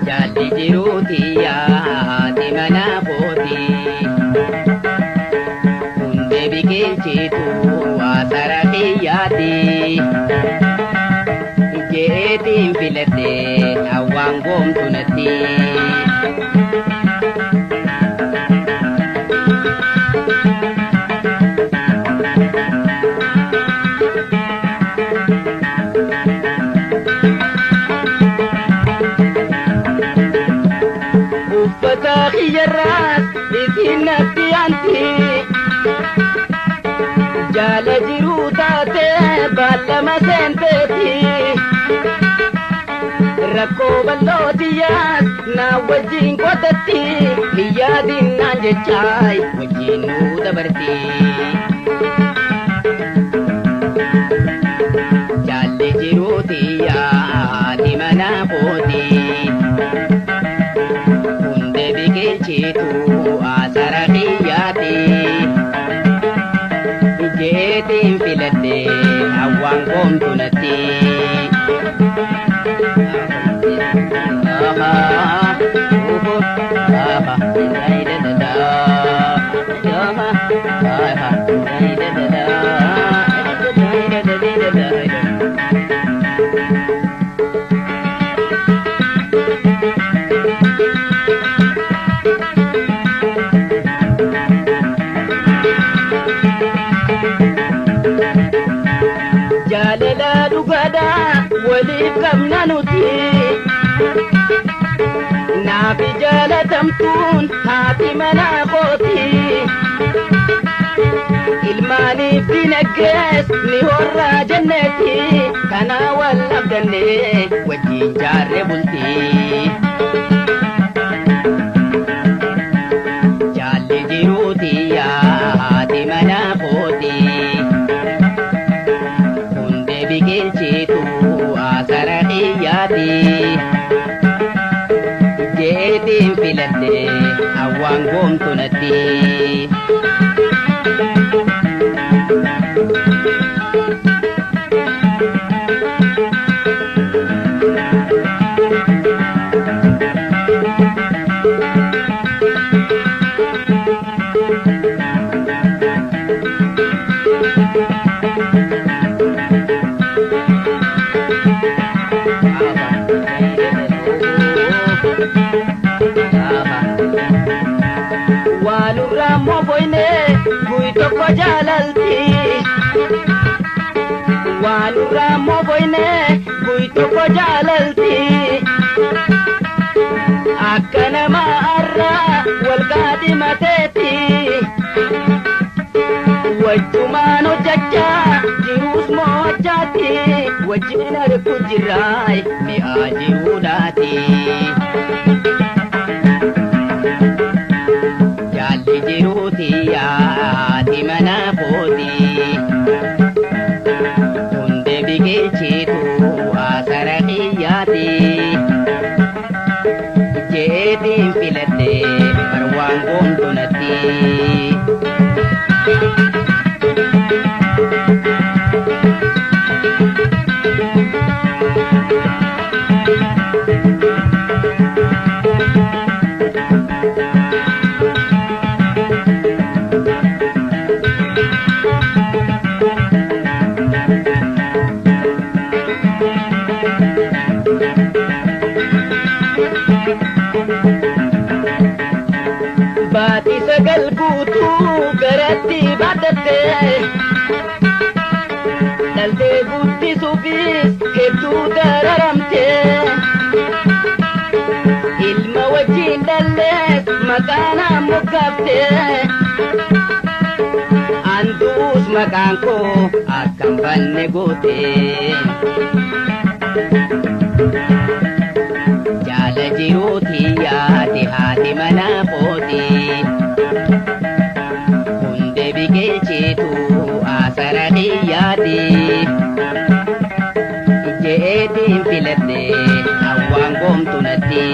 Jalli jiruuti yaati mana kooti hunde biqilchitu asara kiyyaati jeetiin filadhe hawaan goomtu natti. Isinatti anti jala jiru taate ballama seenteti rakko ballootiyyaas na wajjin qotatti hiyyaadin naan jechaay wajjin nu dabarti. Jalli jiruutiyyaati mana kooti hunde biqilchitu asara kiyyaati jeetiin filadhe hawaan goomtu natti. Jaalala dhugaadha waliif qabna nuti naafi jaalatamtuun haati mana kooti ilmaaniif dinaggees ni horraa jenneeti kana wal abdanne wajjin jaarre bulti. Jaalli jiruuti yaati mana kooti biqilchitu asara kiyyaati jeetiin filadhe hawaan goomtu natti. Walurraa moboyne bu'i tokko jaalalti walurraa moboyne bu'i tokko jaalalti akka nama arraa wal qaadhimateeti wajjumaan hojjachaa jiruus mo'achaati wajjin argu jirraay mi'aa jiruudhaati. Jalli jiruuti yaati mana kooti hunde biqilchitu asara kiyyaati jeetiin filadhe hawaan goomtu natti. Baati sagal guutuu garatti baatatte dhaltee guddisuufis hedduu dararamte ilma wajjin dhallees maqaan moggaafte anduus maqaan koo akkam banne goote. Jaala jiruuti yaati haati mana kooti hunde biqilchitu asara kiyyaati jeetiin filadhe hawaan goomtu natti.